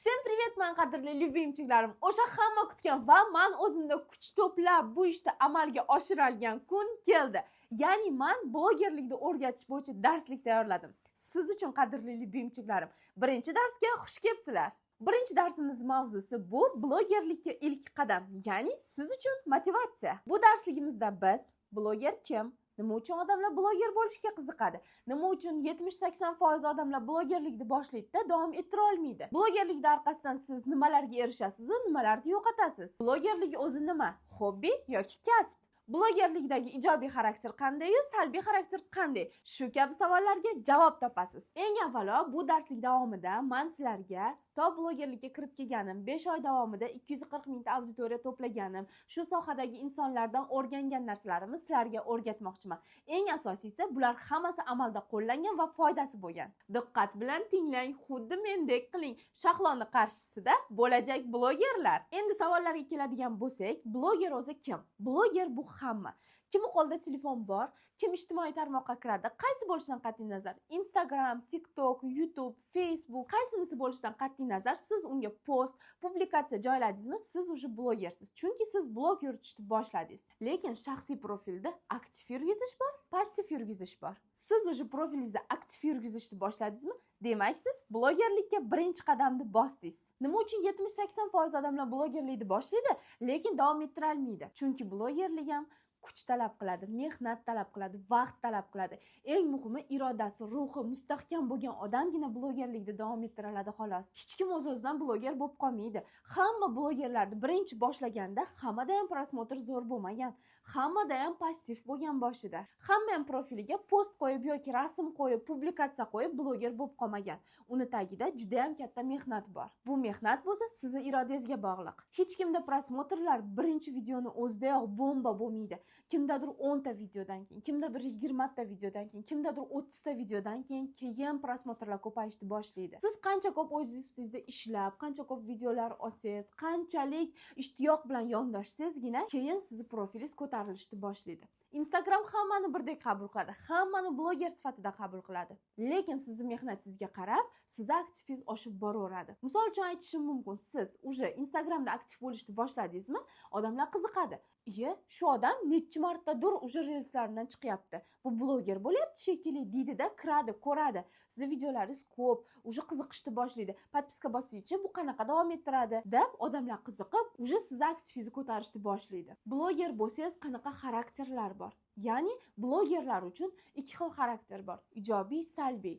Всем привет, men qadrli любимчиklarim. O'sha hamma kutgan va men o'zimda kuch to'plab bu ishni amalga oshiradigan kun keldi. Ya'ni men blogerlikni o'rgatish bo'yicha darslik tayyorladim. Siz uchun qadrli любимчиklarim, birinchi darsga xush kelibsizlar. Birinchi darsimiz mavzusi bu blogerlikka ilk qadam, ya'ni siz uchun motivatsiya. Bu darsligimizda biz bloger kim? Nima uchun odamlar bloger bo'lishga qiziqadi? Nima uchun 70-80% odamlar blogerlikni boshlaydi-da, davom ettira olmaydi? Blogerlikning orqasidan siz nimalarga erishasiz va nimalarni yo'qotasiz? Blogerlik o'zi nima? Hobbi yoki kasb? Blogerlikdagi ijobiy xarakter qanday, salbiy xarakter qanday? Shu kabi savollarga javob topasiz. Eng avvalo bu darslik davomida men sizlarga to blogerlikka kirib kelganim, 5 oy davomida 240 mingta auditoriya to'plaganim, shu sohadagi insonlardan o'rgangan narsalarimni sizlarga o'rgatmoqchiman. Eng asosiysi, bular hammasi amalda qo'llangan va foydasi bo'lgan. Diqqat bilan tinglang, xuddi mendek qiling. Shahloning qarshisida bo'lajak blogerlar. Endi savollarga keladigan bo'lsak, bloger o'zi kim? Bloger bu hamma. Kim qo'lida telefon bor, kim ijtimoiy tarmoqqa kiradi, qaysi bo'lishidan qat'iy nazar, Instagram, TikTok, YouTube, Facebook, qaysinisi bo'lishidan qat'iy nazar, siz unga post, publikatsiya joyladingizmi, siz уже blogersiz. Chunki siz blog yuritishni boshladingiz. Lekin shaxsiy profilda aktiv yurgizish bor, passiv yurgizish bor. Siz уже profilingizda aktiv yurgizishni boshladingizmi? Demak, siz blogerlikka birinchi qadamni bosdingiz. Nima uchun 70-80% odamlar blogerlikni boshlaydi, lekin davom ettira olmaydi? Chunki blogerlik ham kuch talab qiladi, mehnat talab qiladi, vaqt talab qiladi. Eng muhimi, irodasi, ruhi mustahkam bo'lgan odamgina blogerlikda davom ettira oladi xolos. Hech kim o'z-o'zidan bloger bo'lib qolmaydi. Hamma blogerlarni birinchi boshlaganda hammada ham prosmotr zo'r bo'lmagan, hammada ham passiv bo'lgan boshida. Hamma ham profiliga post qo'yib yoki rasm qo'yib, publikatsiya qo'yib bloger bo'lib qolmagan. Uni tagida juda ham katta mehnat bor. Bu mehnat bo'lsa, sizning irodangizga bog'liq. Hech kimda prosmotrlar birinchi videoni o'zidayoq bomba bo'lmaydi. Kimdadir 10 ta videodan keyin, kimdadir 20 ta videodan keyin, kimdadir 30 ta videodan keyin prosmotrlar ko'payishni boshlaydi. Siz qancha ko'p o'zingiz ustingizda ishlab, qancha ko'p videolar olsangiz, qanchalik ishtiyoq bilan yondashsangizgina keyin sizni profilingiz ko'tarilishni boshlaydi. Instagram hammani birdek qabul qiladi, hammani bloger sifatida qabul qiladi. Lekin sizning mehnatingizga qarab, sizning aktivingiz oshib boraveradi. Misol uchun aytishim mumkin, siz уже Instagramda aktiv bo'lishni boshladingizmi, odamlar qiziqadi. Shu odam necha martadir уже reelslaridan chiqyapti. Bu bloger bo'lyapti shekilli deydi-da, kiradi, ko'radi. Sizning videolaringiz ko'p, уже qiziqishni boshlaydi. Podpiska bosingchi, bu qanaqa davom ettiradi deb odamlar qiziqib, уже sizning aktivingizni ko'tarishni boshlaydi. Bloger bo'lsangiz qanaqa xarakterlar bor? Ya'ni blogerlar uchun ikki xil xarakter bor: ijobiy, salbiy.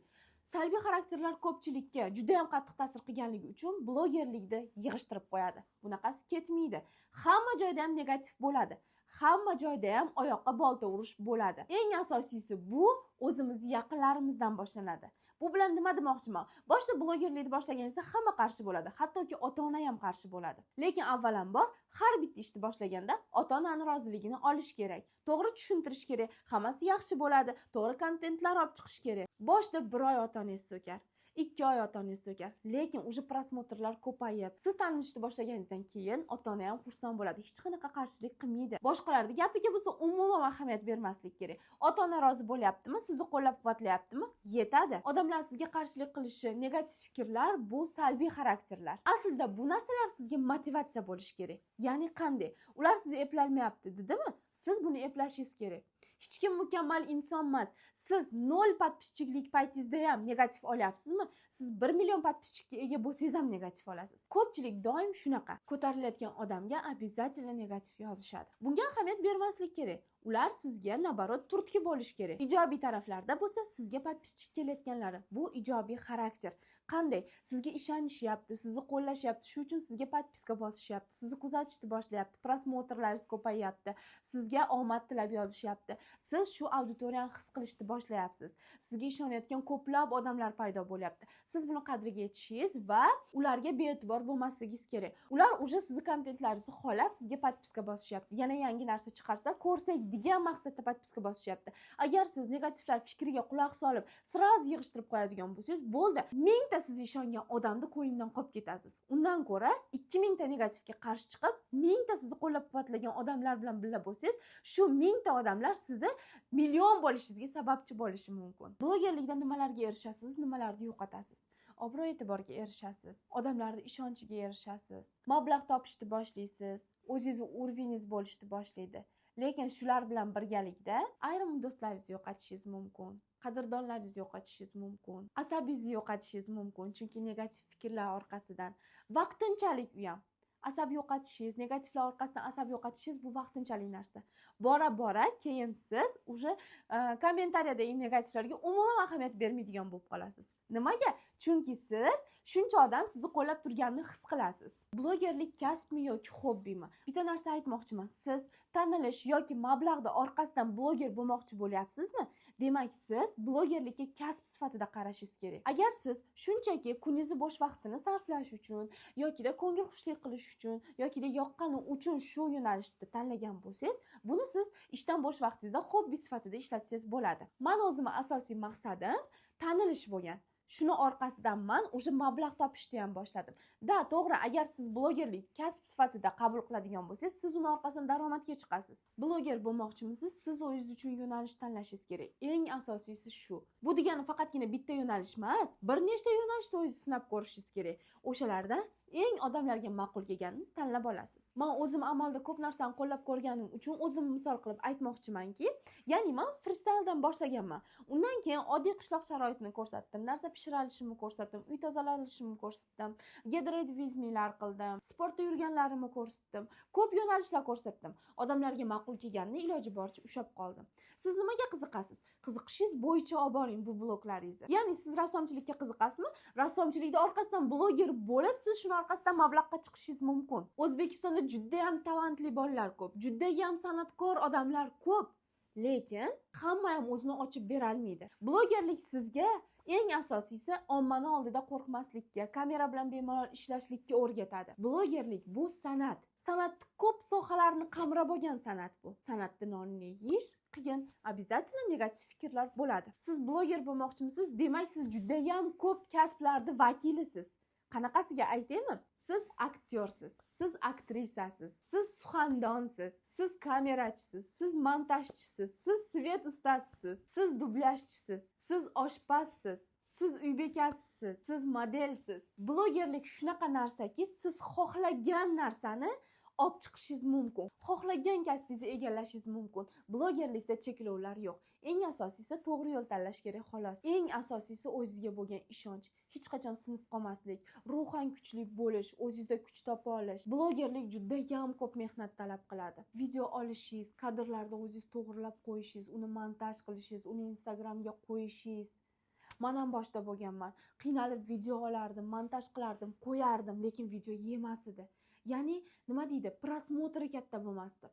Salbiy xarakterlar ko'pchilikka juda ham qattiq ta'sir qilganligi uchun blogerlikni yig'ishtirib qo'yadi. Bunaqasi ketmaydi. Hamma joyda ham negativ bo'ladi. Hamma joyda ham oyoqqa bolta urish bo'ladi. Eng asosiysi bu o'zimizning yaqinlarimizdan boshlanadi. Bu bilan nima demoqchiman? Boshida blogerlikni boshlaganingizda hamma qarshi bo'ladi, hattoki ota-ona ham qarshi bo'ladi. Lekin avvalambor har bitta ishni boshlaganda ota-onaning roziligini olish kerak. To'g'ri tushuntirish kerak, hammasi yaxshi bo'ladi, to'g'ri kontentlar olib chiqish kerak. Boshida 1 oy ota-onangiz so'kar, 2 oy ota-onangiz so'kar, lekin уже prosmotrlar ko'payib, siz tanishishni boshlaganingizdan keyin ota-ona ham xursand bo'ladi, hech qanaqa qarshilik qilmaydi. Boshqalarning gapiga bo'lsa umuman ahamiyat bermaslik kerak. Ota-ona rozi bo'lyaptimi, sizni qo'llab-quvvatlayaptimi? Yetadi. Odamlar sizga qarshilik qilishi, negativ fikrlar bu salbiy xarakterlar. Aslida bu narsalar sizga motivatsiya bo'lishi kerak. Ya'ni qanday? Ular sizni eplolmayapti, dedimi? Siz buni eplashingiz kerak. Hech kim mukammal inson emas. Siz 0 podpischilik paytingizda ham negativ olyapsizmi? Siz 1 million podpischiga ega bo'lsangiz ham negativ olasiz. Ko'pchilik doim shunaqa. Ko'tarilayotgan odamga обязательно negativ yozishadi. Bunga ahamiyat bermaslik kerak. Ular sizga nabarot turtki bo'lish kerak. Ijobiy taraflarda bo'lsa, sizga podpischik kelayotganlari bu ijobiy xarakter. Qanday? Sizga ishonishyapti, sizni qo'llashyapti, shu uchun sizga podpiska bosishyapti, sizni kuzatishni boshlayapti, prosmotrlaringiz ko'payyapti, sizga omad tilab yozishyapti. Siz shu auditoriyani his qilishni boshlayapsiz. Sizga ishonayotgan ko'plab odamlar paydo bo'lyapti. Siz buni qadriga yetishingiz va ularga bee'tibor bo'lmasligingiz kerak. Ular уже sizning kontentlaringizni xohlab sizga podpiska bosishyapti. Yana yangi narsa chiqarsa ko'rsak degan maqsadda podpiska bosishyapti. Agar siz negativlar fikriga quloq solib, sirozga yig'ishtirib qo'yadigan bo'lsangiz, bo'ldi. 1000 ta siz ishongan odamni ko'nglindan qolib ketasiz. Undan ko'ra 2000 ta negativga qarshi chiqib, 1000 ta sizni qo'llab-quvvatlagan odamlar bilan birga bo'lsangiz, shu 1000 ta odamlar sizni million bo'lishingizga sababchi bo'lishi mumkin. Blogerlikda nimalarga erishasiz, nimalarni yo'qotasiz? obro' e'tiborga erishasiz, odamlarning ishonchiga erishasiz, mablag' topishni boshlaysiz, o'zingizni urvingiz bo'lishni boshlaydi. Lekin shular bilan birgalikda ayrim do'stlaringizni yo'qotishingiz mumkin, qadrdonlaringizni yo'qotishingiz mumkin, asabingizni yo'qotishingiz mumkin, chunki negativ fikrlar orqasidan vaqtinchalik u ham asab yo'qotishingiz, negativlar orqasidan asab yo'qotishingiz bu vaqtinchalik narsa. Bora keyin siz уже kommentariyadagi negativlarga umuman ahamiyat bermaydigan bo'lib qolasiz. Nimaga? Chunki siz shuncha odam sizni qo'llab turganini his qilasiz. Blogerlik kasbmi yoki hobbimi? Bitta narsa aytmoqchiman. Siz tanilish yoki mablag'da orqasidan bloger bo'lmoqchi bo'lyapsizmi? Demak, siz blogerlikka kasb sifatida qarashingiz kerak. Agar siz shunchaki kuningizni bo'sh vaqtini sarflash uchun yoki ko'ngilxushlik qilish uchun yoki yoqqani uchun shu yo'nalishni tanlagan bo'lsangiz, buni siz ishdan bo'sh vaqtingizda hobbi sifatida ishlatsangiz bo'ladi. Men o'zimning asosiy maqsadim tanilish bo'lgan. Shuni orqasidan men o'sha mablag' topishni ham boshladim. Da, to'g'ri, agar siz blogerlik kasb sifatida qabul qiladigan bo'lsangiz, siz uni orqasidan daromadga chiqasiz. Bloger bo'lmoqchimisiz? Siz o'zingiz uchun yo'nalish tanlashingiz kerak. Eng asosiysi shu. Bu degani faqatgina bitta yo'nalish emas, bir nechta yo'nalishda o'zingizni sinab ko'rishingiz kerak. O'shalardan eng odamlarga ma'qul kelganini tanlab olasiz. Men o'zim amalda ko'p narsani qo'llab ko'rganim uchun o'zim misol qilib aytmoqchimanki, ya'ni men freestyledan boshlaganman. Undan keyin oddiy qishloq sharoitini ko'rsatdim, narsa pishira olishimni ko'rsatdim, uy tozalanishimni ko'rsatdim, get ready with me'lar qildim, sportda yurganlarimni ko'rsatdim, ko'p yo'nalishlar ko'rsatdim. Odamlarga ma'qul kelganini iloji boricha ushlab qoldim. Siz nimaga qiziqasiz? Qiziqishingiz bo'yicha olib boring bu bloglaringizni. Ya'ni siz rassomchilikka qiziqasizmi? Rassomchilikda orqasidan bloger bo'lib, siz shuni orqasidan mablag'ga chiqishingiz mumkin. O'zbekistonda juda ham talantli bolalar ko'p, juda ham san'atkor odamlar ko'p. Lekin hamma ham o'zini ochib bera olmaydi. Blogerlik sizga eng asosiysi ommani oldida qo'rqmaslikka, kamera bilan bemalol ishlashlikka o'rgatadi. Blogerlik bu san'at. San'at ko'p sohalarni qamrab olgan san'at bu. San'atda nonini yeyish qiyin, обязательно negativ fikrlar bo'ladi. Siz bloger bo'lmoqchimisiz? Demak, siz juda ham ko'p kasblarning vakilisiz. Qanaqasiga aytaymi? Siz aktyorsiz, siz aktrisasiz, siz suxandonsiz, siz kamerachisiz, siz montajchisiz, siz svet ustasisiz, siz dublyajchisiz, siz oshpazsiz, siz uy bekasisiz, siz modelsiz. Blogerlik shunaqa narsaki, siz xohlagan narsani olib chiqishingiz mumkin. Xohlagan kasbingizni egallashingiz mumkin. Blogerlikda cheklovlar yo'q. Eng asosiysi to'g'ri yo'l tanlash kerak xolos. Eng asosiysi o'zingizga bo'lgan ishonch. Hech qachon sinib qolmaslik, ruhan kuchli bo'lish, o'zingizda kuch topa olish. Blogerlik juda ham ko'p mehnat talab qiladi. Video olishingiz, kadrlarni o'zingiz to'g'rilab qo'yishingiz, uni montaj qilishingiz, uni Instagramga qo'yishingiz. Men ham boshda bo'lganman. Qiynalib video olardim, montaj qilardim, qo'yardim, lekin video yemas edi. Ya'ni nima deydi? Prosmotri katta bo'lmasdi.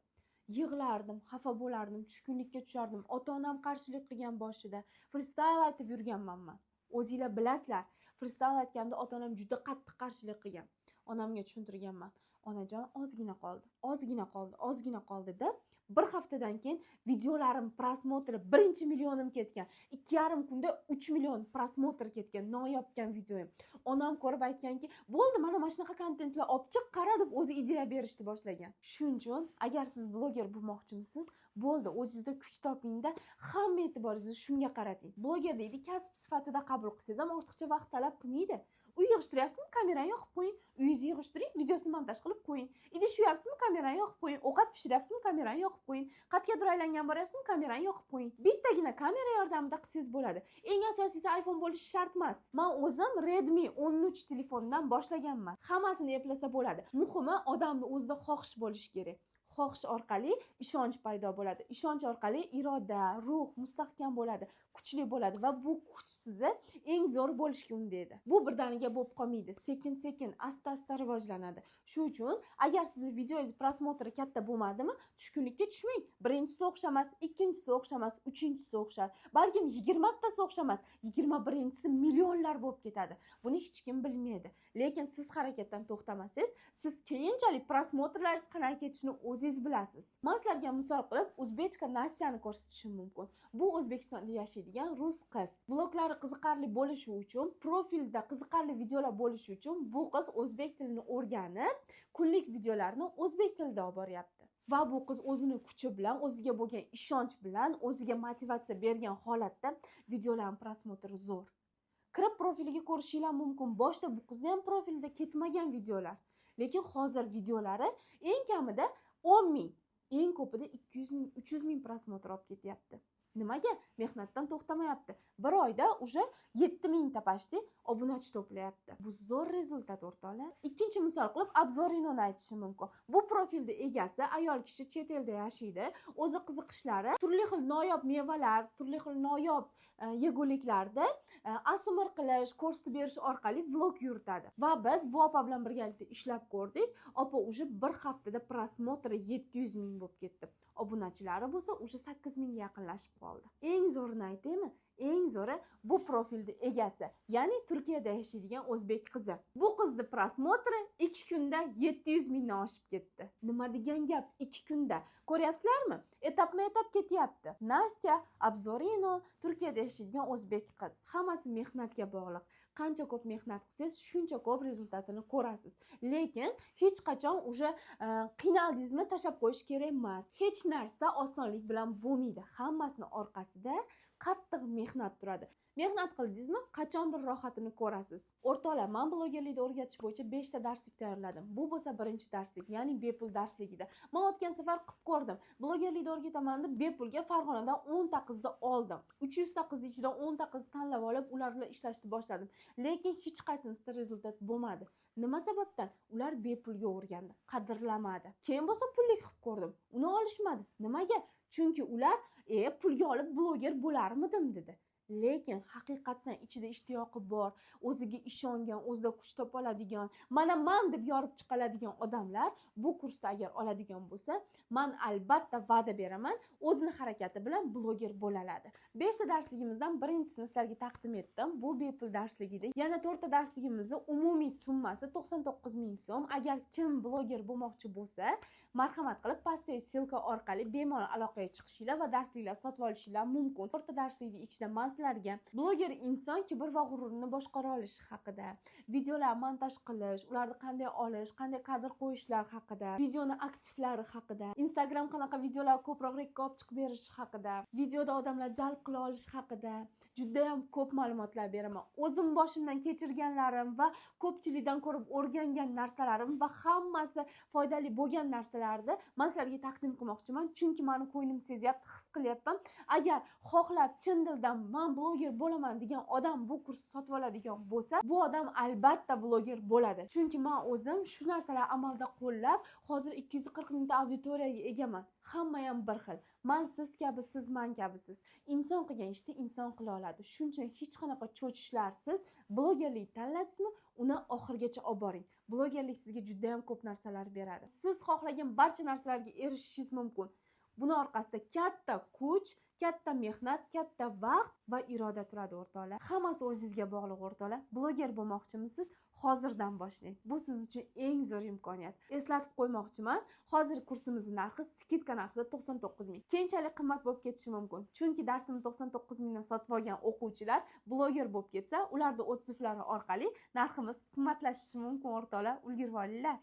Yig'lardim, xafa bo'lardim, tushkunlikka tushardim. Ota-onam qarshilik qilgan boshida. Freestyle aytib yurganman men. O'zingizlar bilasizlar, freestyle aytganda ota-onam juda qattiq qarshilik qilgan. Onamga tushuntirganman. Onajon, ozgina qoldi deb bir haftadan keyin videolarim prosmotri 1-millionim ketgan. 2,5 kunda 3 million prosmotr ketgan, noyobgan videoim. Onam ko'rib aytganki, "Bo'ldi, mana shunaqa kontentlar olib chiq, qara" deb o'zi ideya berishni boshlagan. Shuning uchun, agar siz bloger bo'lmoqchimisiz, bo'ldi, o'zingizda kuch topingda, hamma e'tiboringizni shunga qarating. Blogerlikni kasb sifatida qabul qilsangiz ham ortiqcha vaqt talab qilmaydi. Uy yig'ishtiryapsizmi? Kamerani yoqib qo'ying. Uyingizni yig'ishtiring, videosini montaj qilib qo'ying. Idish yuyapsizmi? Kamerani yoqib qo'ying. Ovqat pishiryapsizmi? Kamerani yoqib qo'ying. Qatga aylangan boryapsizmi? Kamerani yoqib qo'ying. Bittagina kamera yordamida qilsangiz bo'ladi. Eng asosiysi iPhone bo'lishi shart emas. Men o'zim Redmi 13 telefondan boshlaganman. Hammasini eplasa bo'ladi. Muhimi odamning o'zida xohish bo'lishi kerak. Xohish orqali ishonch paydo bo'ladi. Ishonch orqali iroda, ruh mustahkam bo'ladi, kuchli bo'ladi va bu kuch sizni eng zo'r bo'lishga undaydi. Bu birdaniga bo'lib qolmaydi. Sekin-sekin, asta-asta rivojlanadi. Shuning uchun, agar sizning videoingiz prosmotri katta bo'lmadimi, tushkunlikka tushmang. Birinchisi o'xshamas, ikkinchisi o'xshamas, uchinchisi o'xshar. Balkim 20 tasi o'xshamas, 21-chisi millionlar bo'lib ketadi. Buni hech kim bilmaydi. Lekin siz harakatdan to'xtamasangiz, siz keyinchalik prosmotrlaringiz qanday ketishini o'zingiz bilasiz. Men sizlarga misol qilib o'zbekcha Nastyani ko'rsatishim mumkin. Bu O'zbekistonda yashaydigan rus qiz. Vloglari qiziqarli bo'lishi uchun, profilda qiziqarli videolar bo'lishi uchun bu qiz o'zbek tilini o'rganib, kunlik videolarni o'zbek tilida olib boryapti. Va bu qiz o'zini kuchi bilan, o'ziga bo'lgan ishonch bilan, o'ziga motivatsiya bergan holatda videolarning prosmotri zo'r. kirib profiliga ko'rishingiz mumkin. Boshda bu qizni ham profilida ketmagan videolar. Lekin hozir videolari eng kamida 10 ming, eng ko'pida 200 ming, 300 ming prosmotr olib ketyapti. Nimaga? Mehnatdan to'xtamayapti. Bir oyda уже 7 mingta почти obunachi to'playapti. Bu zo'r rezultat o'rtoqlar. Ikkinchi misol qilib Abzorinoni aytishim mumkin. Bu profilda egasi ayol kishi chet elda yashaydi. O'zi qiziqishlari turli xil noyob mevalar, turli xil noyob yeguliklarda ASMR qilish, ko'rsatib berish orqali vlog yuritadi. Va biz bu opa bilan birgalikda ishlab ko'rdik. Opa уже bir haftada prosmotri 700 ming bo'lib ketdi. Obunachilari bo'lsa уже 8 mingga yaqinlashib qoldi. Eng zo'rini aytaymi? Eng zo'ri bu profilda egasi, ya'ni Turkiyada yashaydigan o'zbek qizi. Bu qizni prosmotri 2 kunda 700 mingdan oshib ketdi. Nima degan gap? 2 kunda. Ko'ryapsizlarmi? Etapma-etap ketyapti. Nastya Abzorino Turkiyada yashaydigan o'zbek qiz. Hammasi mehnatga bog'liq. Qancha ko'p mehnat qilsangiz, shuncha ko'p rezultatini ko'rasiz. Lekin hech qachon o'sha qiynaldingizmi tashlab qo'yish kerak emas. Hech narsa osonlik bilan bo'lmaydi. Hammasini orqasida qattiq mehnat turadi. Mehnat qildingizmi, qachondir rohatini ko'rasiz. O'rtoqlar, men blogerlikni o'rgatish bo'yicha 5 ta darslik tayyorladim. Bu bo'lsa birinchi darslik, ya'ni bepul darslik edi. Men o'tgan safar qilib ko'rdim. Blogerlikni o'rgataman deb bepulga Farg'onadan 10 ta qizni oldim. 300 ta qiz ichidan 10 ta qizni tanlab olib, ular bilan ishlashni boshladim. Lekin hech qaysinisida rezultat bo'lmadi. Nima sababdan? Ular bepulga o'rgandi, qadrlamadi. Keyin bo'lsa pulli qilib ko'rdim. Uni olishmadi. Nimaga? Chunki ular, pulga olib bloger bo'larmidim dedi. Lekin haqiqatan ichida ishtiyoqi bor, o'ziga ishongan, o'zida kuch topa oladigan, mana men deb yorib chiqiladigan odamlar bu kursda agar oladigan bo'lsa, men albatta va'da beraman, o'zini harakati bilan bloger bo'la oladi. 5 ta darsligimizdan birinchisini sizlarga taqdim etdim. Bu bepul darslik edi. Yana 4 ta darsligimizning umumiy summasi 99 ming so'm. Agar kim bloger bo'lmoqchi bo'lsa, marhamat qilib pastdagi silka orqali bemalol aloqaga chiqishinglar va darsliklar sotib olishinglar mumkin. 4 ta darslikning ichida men sizlarga bloger inson kibr va g'ururini boshqara olishi haqida, videolar montaj qilish, ularni qanday olish, qanday kadr qo'yishlar haqida, videoni aktivlari haqida, Instagram qanaqa videolar ko'proq rekka olib chiqib berishi haqida, videoda odamlar jalb qila olish haqida juda ham ko'p ma'lumotlar beraman. O'zim boshimdan kechirganlarim va ko'pchilikdan ko'rib o'rgangan narsalarim va hammasi foydali bo'lgan narsalarni men sizlarga taqdim qilmoqchiman. Chunki meni ko'nglim sezyapti, his qilyapman. Agar xohlab chin dildan men bloger bo'laman degan odam bu kursni sotib oladigan bo'lsa, bu odam albatta bloger bo'ladi. Chunki men o'zim shu narsalarni amalda qo'llab, hozir 240 mingta auditoriyaga egaman. Hamma ham bir xil. Men siz kabi, siz men kabisiz. Inson qilgan ishni inson qila oladi. Shuning uchun hech qanaqa cho'chishlarsiz blogerlik tanladingizmi, uni oxirigacha olib boring. Blogerlik sizga juda ham ko'p narsalar beradi. Siz xohlagan barcha narsalarga erishishingiz mumkin. Buni orqasida katta kuch, katta mehnat, katta vaqt va iroda turadi o'rtoqlar. Hammasi o'zingizga bog'liq o'rtoqlar. Bloger bo'lmoqchimisiz? Hozirdan boshlang. Bu siz uchun eng zo'r imkoniyat. Eslatib qo'ymoqchiman. Hozir kursimizning narxi skidka narxida 99 ming. Keyinchalik qimmat bo'lib ketishi mumkin. Chunki darsini 99 mingdan sotib olgan o'quvchilar bloger bo'lib ketsa, ularning otsivlari orqali narximiz qimmatlashishi mumkin o'rtoqlar. Ulgurib olinglar.